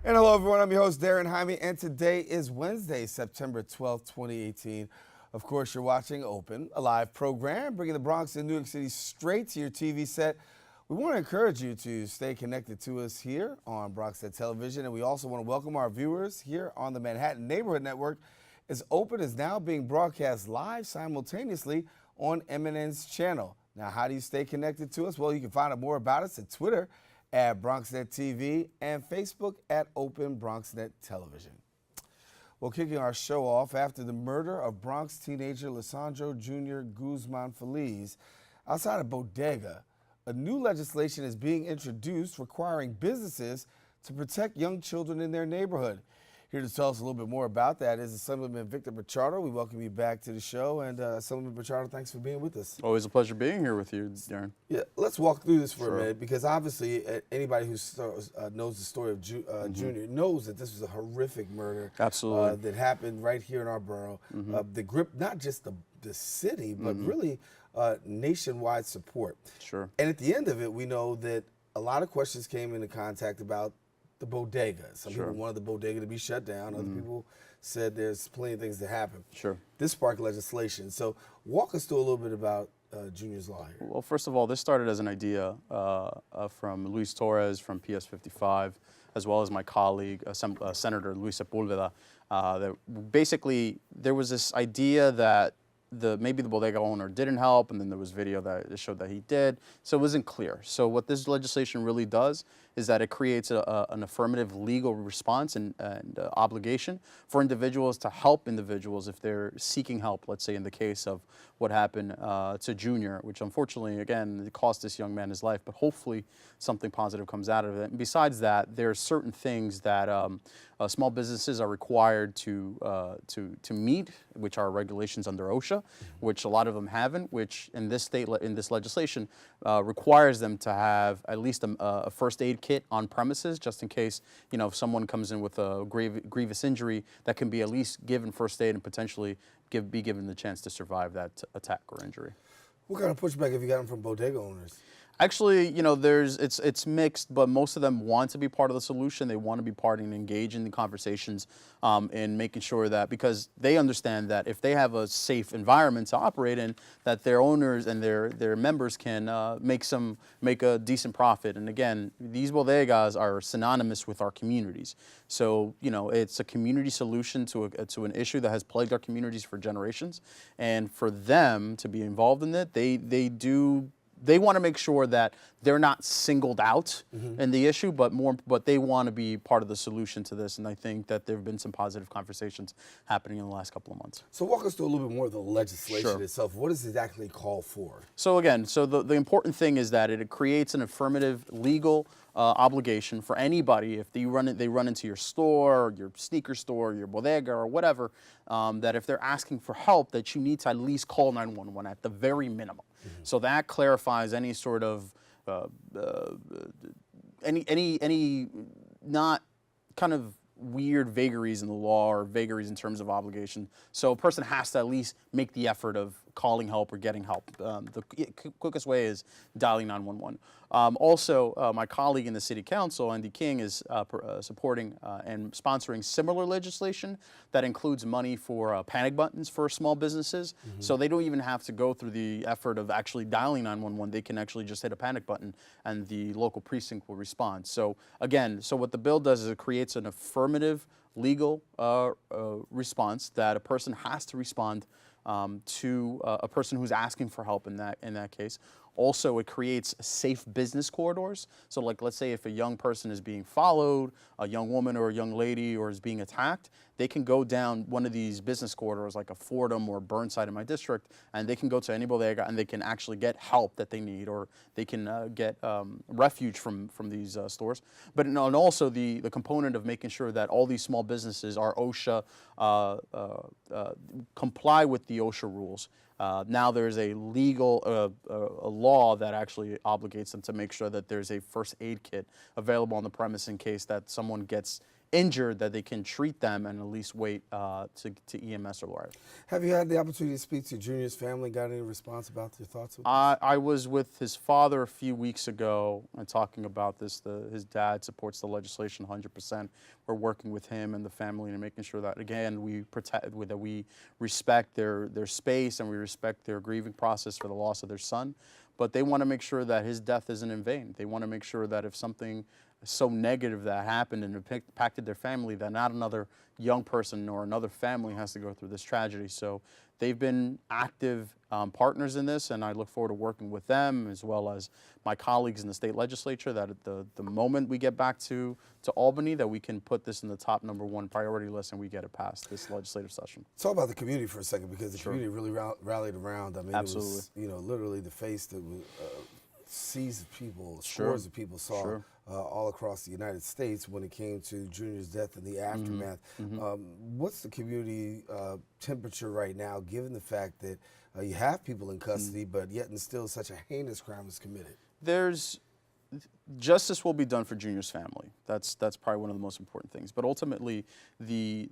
And hello, everyone. I'm your host, Daren Jaime, and today is Wednesday, September 12th, 2018. Of course, you're watching Open, a live program bringing the Bronx and New York City straight to your TV set. We want to encourage you to stay connected to us here on BronxNet Television, and we also want to welcome our viewers here on the Manhattan Neighborhood Network, as Open is now being broadcast live simultaneously on MNN's channel. Now, how do you stay connected to us? Well, you can find out more about us at Twitter at BronxNet TV and Facebook at Open BronxNet Television. Well, kicking our show off after the murder of Bronx teenager Lisandro Jr. Guzman Feliz outside a bodega, a new legislation is being introduced requiring businesses to protect young children in their neighborhood. Here to tell us a little bit more about that is Assemblyman Victor Pichardo. We welcome you back to the show. And Assemblyman Pichardo, thanks for being with us. Always a pleasure being here with you, Daren. Yeah, let's walk through this for a minute, because obviously anybody who knows the story of Junior knows that this was a horrific murder. Absolutely. That happened right here in our borough. The grip, not just the city, but really nationwide support. Sure. And at the end of it, we know that a lot of questions came into contact about the bodega. Some people wanted the bodega to be shut down. Other people said there's plenty of things that happen. Sure. This sparked legislation. So walk us through a little bit about Junior's Law here. Well, first of all, this started as an idea from Luis Torres from PS 55, as well as my colleague, Senator Luis Sepulveda. That basically, there was this idea that maybe the bodega owner didn't help, and then there was video that showed that he did, so it wasn't clear. So what this legislation really does is that it creates an affirmative legal response and obligation for individuals to help individuals if they're seeking help, let's say in the case of what happened to Junior, which unfortunately, again, it cost this young man his life, but hopefully something positive comes out of it. And besides that, there are certain things that small businesses are required to meet, which are regulations under OSHA, which a lot of them haven't, which in this legislation requires them to have at least a first aid kit on premises, just in case, if someone comes in with a grievous injury, that can be at least given first aid and potentially be given the chance to survive that attack or injury. What kind of pushback have you gotten from bodega owners? Actually, it's mixed, but most of them want to be part of the solution. They want to be part and engage in the conversations in making sure that, because they understand that if they have a safe environment to operate in, that their owners and their members can make a decent profit. And again, these bodegas are synonymous with our communities. So, it's a community solution to an issue that has plagued our communities for generations. And for them to be involved in it, they want to make sure that they're not singled out in the issue, but they want to be part of the solution to this. And I think that there have been some positive conversations happening in the last couple of months. So walk us through a little bit more of the legislation itself. What does it actually call for? So again, the important thing is that it creates an affirmative legal obligation for anybody if they run into your store, or your sneaker store, or your bodega, or whatever, that if they're asking for help, that you need to at least call 911 at the very minimum. So that clarifies any sort of any not kind of weird vagaries in the law or vagaries in terms of obligation. So a person has to at least make the effort of calling help or getting help. The quickest way is dialing 911. Also, my colleague in the City Council, Andy King, is supporting and sponsoring similar legislation that includes money for panic buttons for small businesses. So they don't even have to go through the effort of actually dialing 911. They can actually just hit a panic button and the local precinct will respond. So again, what the bill does is it creates an affirmative legal response that a person has to respond to a person who's asking for help in that case. Also, it creates safe business corridors. So like, let's say if a young person is being followed, a young woman or a young lady, or is being attacked, they can go down one of these business corridors like a Fordham or Burnside in my district, and they can go to any bodega and they can actually get help that they need, or they can get refuge from these stores. But and also the component of making sure that all these small businesses are OSHA, comply with the OSHA rules. Now there's a legal a law that actually obligates them to make sure that there's a first aid kit available on the premise in case that someone gets injured, that they can treat them and at least wait to EMS or whatever. Have you had the opportunity to speak to Junior's family? Got any response about their thoughts? I was with his father a few weeks ago and talking about this. His dad supports the legislation 100%. We're working with him and the family and making sure that, again, we protect, that we respect their space and we respect their grieving process for the loss of their son. But they want to make sure that his death isn't in vain. They want to make sure that if something so negative that happened and impacted their family, that not another young person or another family has to go through this tragedy. So they've been active partners in this, and I look forward to working with them as well as my colleagues in the state legislature, that at the moment we get back to Albany, that we can put this in the top #1 priority list and we get it passed this legislative session. Talk about the community for a second, because the community really rallied around. I mean, Absolutely. It was, literally the face that was seas of people, scores of people saw all across the United States when it came to Junior's death and the aftermath. What's the community temperature right now, given the fact that you have people in custody, but yet and still such a heinous crime is committed? Justice will be done for Junior's family. That's probably one of the most important things. But ultimately, the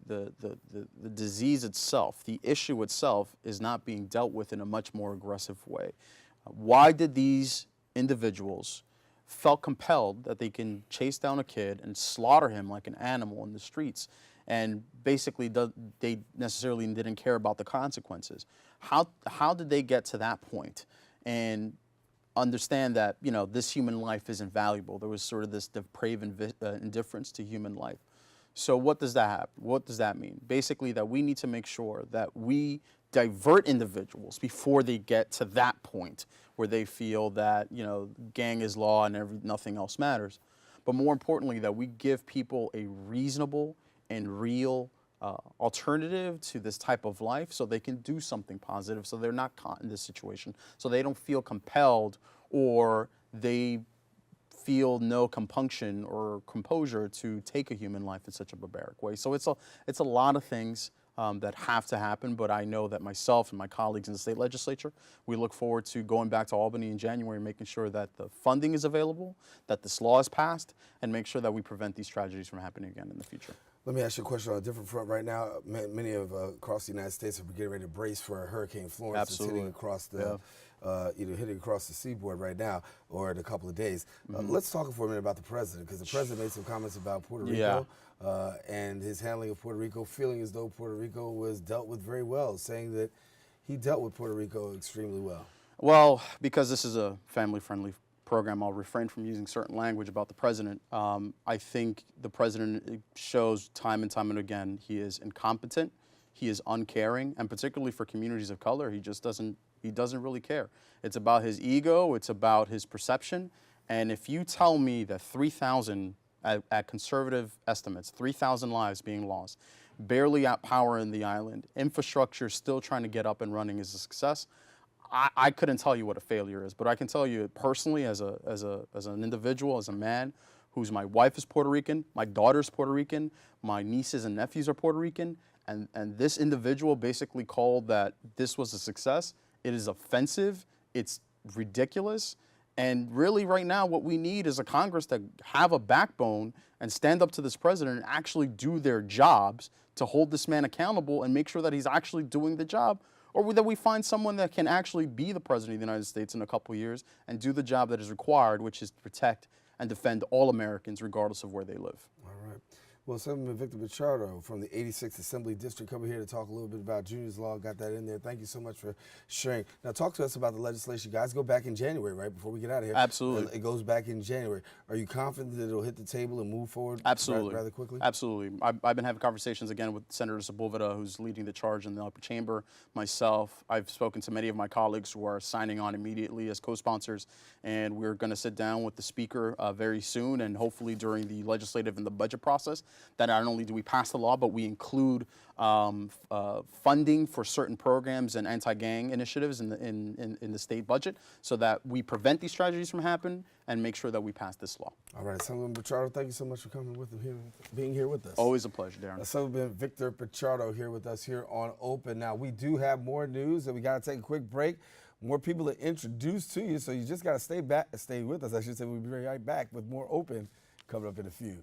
disease itself, the issue itself, is not being dealt with in a much more aggressive way. Why did these individuals felt compelled that they can chase down a kid and slaughter him like an animal in the streets, and basically they necessarily didn't care about the consequences? How did they get to that point and understand that, this human life isn't valuable? There was sort of this depraved indifference to human life. So what does that happen? What does that mean? Basically, that we need to make sure that we divert individuals before they get to that point where they feel that, gang is law and nothing else matters. But more importantly, that we give people a reasonable and real alternative to this type of life, so they can do something positive, so they're not caught in this situation, so they don't feel compelled or they feel no compunction or composure to take a human life in such a barbaric way. So it's a lot of things that have to happen, but I know that myself and my colleagues in the state legislature, we look forward to going back to Albany in January and making sure that the funding is available, that this law is passed, and make sure that we prevent these tragedies from happening again in the future. Let me ask you a question on a different front. Right now, many of across the United States are getting ready to brace for Hurricane Florence. Absolutely. It's hitting across the, hitting across the seaboard right now, or in a couple of days. Let's talk for a minute about the president, because the president made some comments about Puerto Rico and his handling of Puerto Rico, feeling as though Puerto Rico was dealt with very well, saying that he dealt with Puerto Rico extremely well. Well, because this is a family-friendly program, I'll refrain from using certain language about the president. I think the president shows time and time and again he is incompetent, he is uncaring, and particularly for communities of color, he doesn't really care. It's about his ego, it's about his perception, and if you tell me that 3,000, at conservative estimates, 3,000 lives being lost, barely at power in the island, infrastructure still trying to get up and running is a success, I couldn't tell you what a failure is, but I can tell you personally, as an individual, as a man, my wife is Puerto Rican, my daughter's Puerto Rican, my nieces and nephews are Puerto Rican, and this individual basically called that this was a success. It is offensive, it's ridiculous, and really right now what we need is a Congress that have a backbone and stand up to this president and actually do their jobs to hold this man accountable and make sure that he's actually doing the job, or that we find someone that can actually be the president of the United States in a couple of years and do the job that is required, which is to protect and defend all Americans regardless of where they live. All right. Well, Assemblyman Victor Pichardo from the 86th Assembly District coming here to talk a little bit about Junior's Law. Got that in there. Thank you so much for sharing. Now, talk to us about the legislation. You guys go back in January, right, before we get out of here. Absolutely. It goes back in January. Are you confident that it'll hit the table and move forward rather quickly? Absolutely. I've been having conversations again with Senator Sepulveda, who's leading the charge in the upper chamber, myself. I've spoken to many of my colleagues who are signing on immediately as co-sponsors, and we're going to sit down with the Speaker very soon, and hopefully during the legislative and the budget process, that not only do we pass the law, but we include funding for certain programs and anti-gang initiatives in the state budget, so that we prevent these tragedies from happening and make sure that we pass this law. All right, Assemblyman Pichardo, thank you so much for coming with us, being here with us. Always a pleasure, Daren. Assemblyman Victor Pichardo here with us here on Open. Now, we do have more news, and we got to take a quick break. More people to introduce to you, so you just got to stay with us. I should say we'll be right back with more Open coming up in a few.